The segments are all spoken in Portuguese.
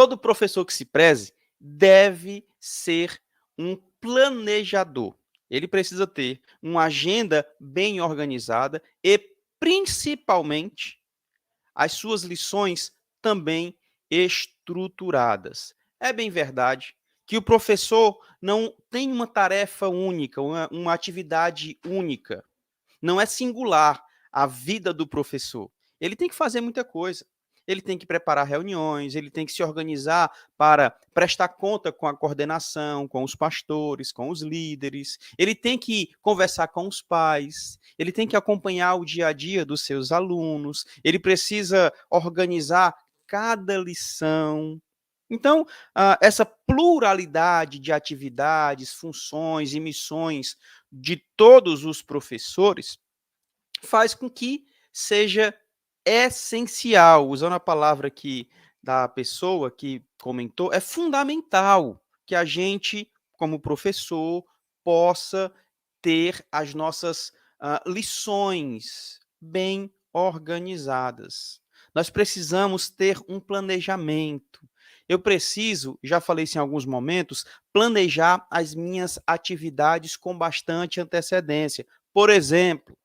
todo professor que se preze deve ser um planejador. Ele precisa ter uma agenda bem organizada e, principalmente, as suas lições também estruturadas. É bem verdade que o professor não tem uma tarefa única, uma atividade única. Não é singular a vida do professor. Ele tem que fazer muita coisa. Ele tem que preparar reuniões, ele tem que se organizar para prestar conta com a coordenação, com os pastores, com os líderes. Ele tem que conversar com os pais, ele tem que acompanhar o dia a dia dos seus alunos, ele precisa organizar cada lição. Então, essa pluralidade de atividades, funções e missões de todos os professores faz com que seja essencial, usando a palavra aqui da pessoa que comentou, é fundamental que a gente, como professor, possa ter as nossas lições bem organizadas. Nós precisamos ter um planejamento. Eu preciso, já falei isso em alguns momentos, planejar as minhas atividades com bastante antecedência. Por exemplo,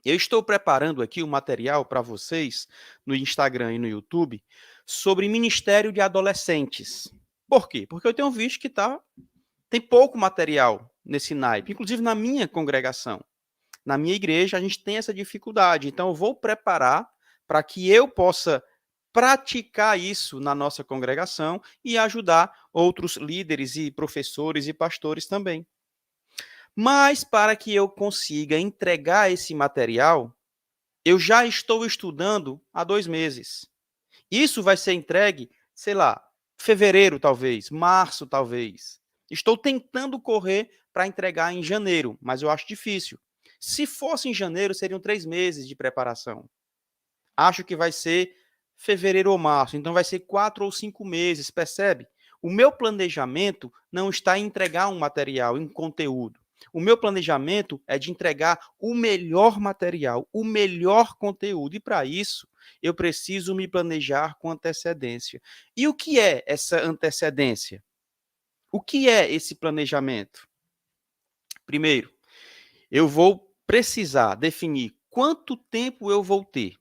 eu estou preparando aqui um material para vocês no Instagram e no YouTube sobre Ministério de Adolescentes. Por quê? Porque eu tenho visto que tem pouco material nesse naipe, inclusive na minha congregação. Na minha igreja, a gente tem essa dificuldade. Então, eu vou preparar para que eu possa praticar isso na nossa congregação e ajudar outros líderes e professores e pastores também. Mas para que eu consiga entregar esse material, eu já estou estudando há 2 meses. Isso vai ser entregue, sei lá, fevereiro talvez, março talvez. Estou tentando correr para entregar em janeiro, mas eu acho difícil. Se fosse em janeiro, seriam 3 meses de preparação. Acho que vai ser fevereiro ou março, então vai ser 4 ou 5 meses, percebe? O meu planejamento não está em entregar um material, um conteúdo. O meu planejamento é de entregar o melhor material, o melhor conteúdo. E para isso, eu preciso me planejar com antecedência. E o que é essa antecedência? O que é esse planejamento? Primeiro, eu vou precisar definir quanto tempo eu vou ter.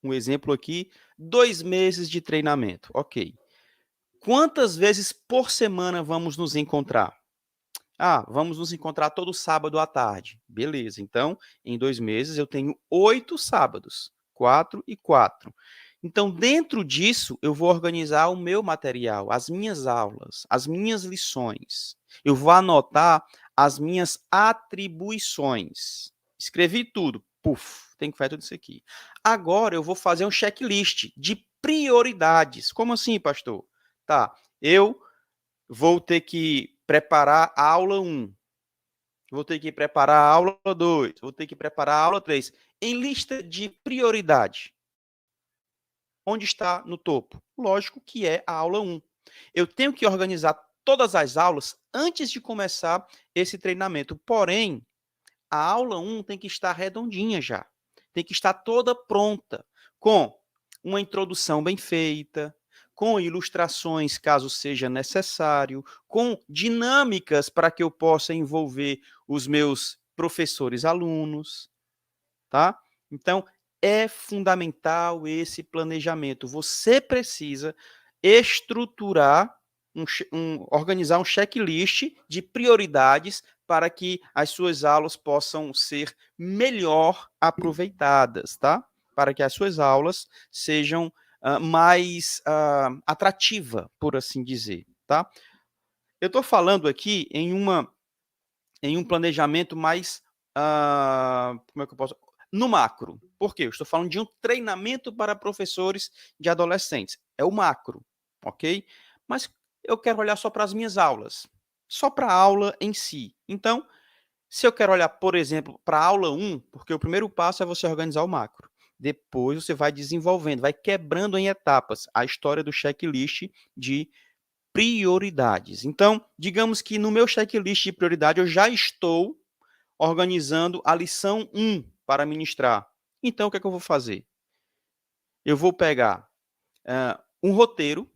Um exemplo aqui, 2 meses de treinamento. Ok. Quantas vezes por semana vamos nos encontrar? Vamos nos encontrar todo sábado à tarde. Beleza. Então, em 2 meses, eu tenho 8 sábados. 4 e 4. Então, dentro disso, eu vou organizar o meu material, as minhas aulas, as minhas lições. Eu vou anotar as minhas atribuições. Escrevi tudo. Puf, tem que fazer tudo isso aqui. Agora, eu vou fazer um checklist de prioridades. Como assim, pastor? Tá, eu vou ter que preparar a aula 1, vou ter que preparar a aula 2, vou ter que preparar a aula 3. Em lista de prioridade, onde está no topo? Lógico que é a aula 1. Eu tenho que organizar todas as aulas antes de começar esse treinamento. Porém, a aula 1 tem que estar redondinha já. Tem que estar toda pronta, com uma introdução bem feita, com ilustrações, caso seja necessário, com dinâmicas para que eu possa envolver os meus professores alunos, tá? Então, é fundamental esse planejamento. Você precisa estruturar, organizar um checklist de prioridades para que as suas aulas possam ser melhor aproveitadas, tá? Para que as suas aulas sejam mais atrativa, por assim dizer, tá? Eu estou falando aqui em um planejamento mais, como é que eu posso... No macro. Por quê? Eu estou falando de um treinamento para professores de adolescentes. É o macro, ok? Mas eu quero olhar só para as minhas aulas, só para a aula em si. Então, se eu quero olhar, por exemplo, para a aula 1, porque o primeiro passo é você organizar o macro. Depois você vai desenvolvendo, vai quebrando em etapas a história do checklist de prioridades. Então, digamos que no meu checklist de prioridade eu já estou organizando a lição 1 para ministrar. Então, o que é que eu vou fazer? Eu vou pegar um roteiro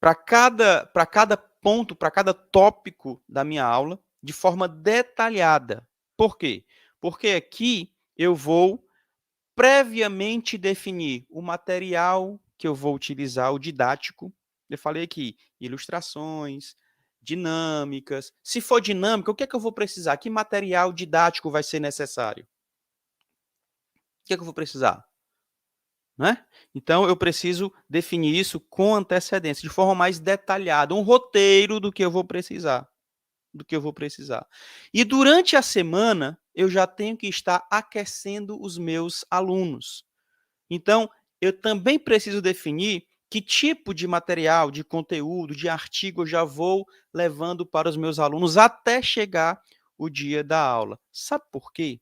para cada ponto, para cada tópico da minha aula, de forma detalhada. Por quê? Porque aqui eu vou previamente definir o material que eu vou utilizar, o didático. Eu falei aqui, ilustrações, dinâmicas. Se for dinâmica, o que é que eu vou precisar? Que material didático vai ser necessário? O que é que eu vou precisar? Né? Então, eu preciso definir isso com antecedência, de forma mais detalhada, um roteiro do que eu vou precisar. E durante a semana, eu já tenho que estar aquecendo os meus alunos. Então, eu também preciso definir que tipo de material, de conteúdo, de artigo eu já vou levando para os meus alunos até chegar o dia da aula. Sabe por quê?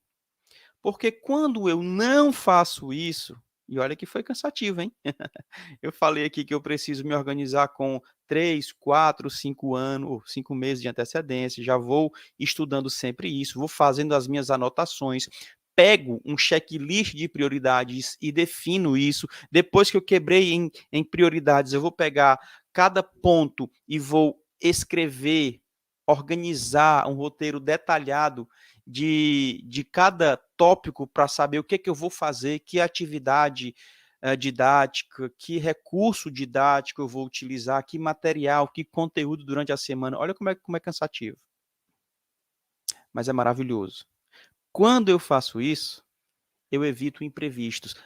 Porque quando eu não faço isso, e olha que foi cansativo, hein? Eu falei aqui que eu preciso me organizar com 3, 4, 5 anos, ou 5 meses de antecedência, já vou estudando sempre isso, vou fazendo as minhas anotações, pego um checklist de prioridades e defino isso. Depois que eu quebrei em prioridades, eu vou pegar cada ponto e vou escrever, organizar um roteiro detalhado de cada tópico para saber o que, que eu vou fazer, que atividade didática, que recurso didático eu vou utilizar, que material, que conteúdo durante a semana. Olha como é cansativo. Mas é maravilhoso. Quando eu faço isso, eu evito imprevistos.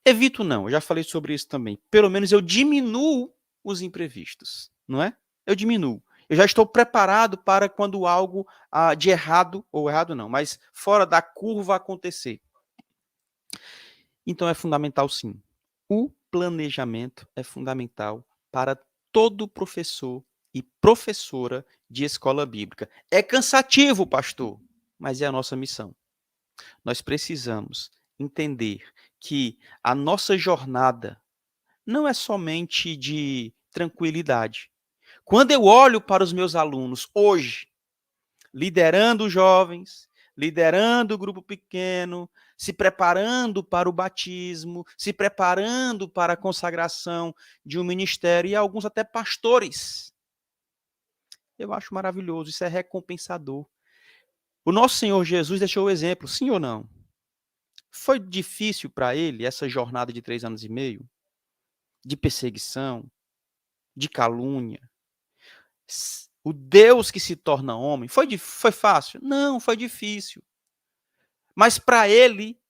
Evito não, eu já falei sobre isso também. Pelo menos eu diminuo os imprevistos, não é? Eu diminuo. Eu já estou preparado para quando algo de errado, ou errado não, mas fora da curva acontecer. Então é fundamental sim. O planejamento é fundamental para todo professor e professora de escola bíblica. É cansativo, pastor, mas é a nossa missão. Nós precisamos entender que a nossa jornada não é somente de tranquilidade. Quando eu olho para os meus alunos hoje, liderando os jovens, liderando o grupo pequeno, se preparando para o batismo, se preparando para a consagração de um ministério e alguns até pastores. Eu acho maravilhoso, isso é recompensador. O nosso Senhor Jesus deixou o exemplo, sim ou não? Foi difícil para ele essa jornada de 3 anos e meio? De perseguição, de calúnia? O Deus que se torna homem, foi fácil? Não, foi difícil. Mas para ele,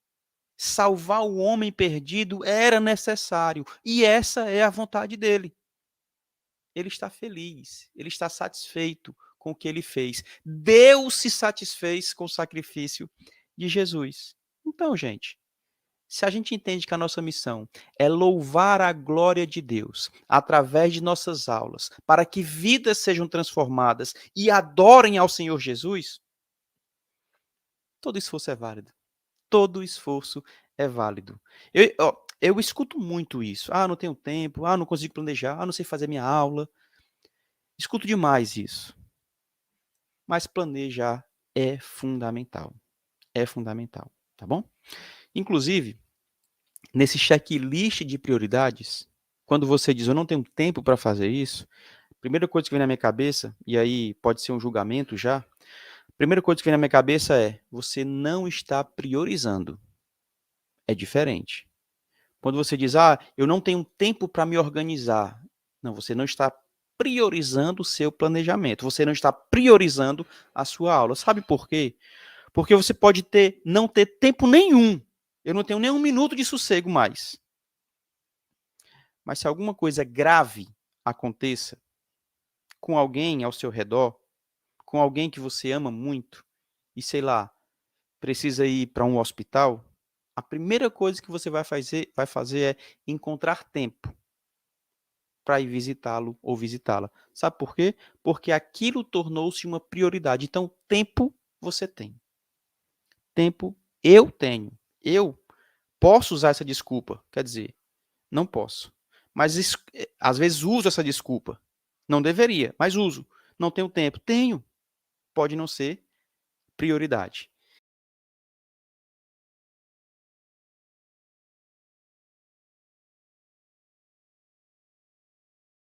salvar o homem perdido era necessário. E essa é a vontade dele. Ele está feliz, ele está satisfeito com o que ele fez. Deus se satisfez com o sacrifício de Jesus. Então, gente, se a gente entende que a nossa missão é louvar a glória de Deus através de nossas aulas, para que vidas sejam transformadas e adorem ao Senhor Jesus, todo esforço é válido. Todo esforço é válido. Eu escuto muito isso. Ah, não tenho tempo. Ah, não consigo planejar. Ah, não sei fazer minha aula. Escuto demais isso. Mas planejar é fundamental. É fundamental, tá bom? Inclusive, nesse checklist de prioridades, quando você diz eu não tenho tempo para fazer isso, a primeira coisa que vem na minha cabeça, e aí pode ser um julgamento já, a primeira coisa que vem na minha cabeça é você não está priorizando. É diferente. Quando você diz, eu não tenho tempo para me organizar. Não, você não está priorizando o seu planejamento. Você não está priorizando a sua aula. Sabe por quê? Porque você pode não ter tempo nenhum. Eu não tenho nem 1 minuto de sossego mais. Mas se alguma coisa grave aconteça com alguém ao seu redor, com alguém que você ama muito, e sei lá, precisa ir para um hospital, a primeira coisa que você vai fazer é encontrar tempo para ir visitá-lo ou visitá-la. Sabe por quê? Porque aquilo tornou-se uma prioridade. Então, tempo você tem. Tempo eu tenho. Eu posso usar essa desculpa. Quer dizer, não posso. Mas às vezes uso essa desculpa. Não deveria, mas uso. Não tenho tempo. Tenho. Pode não ser prioridade.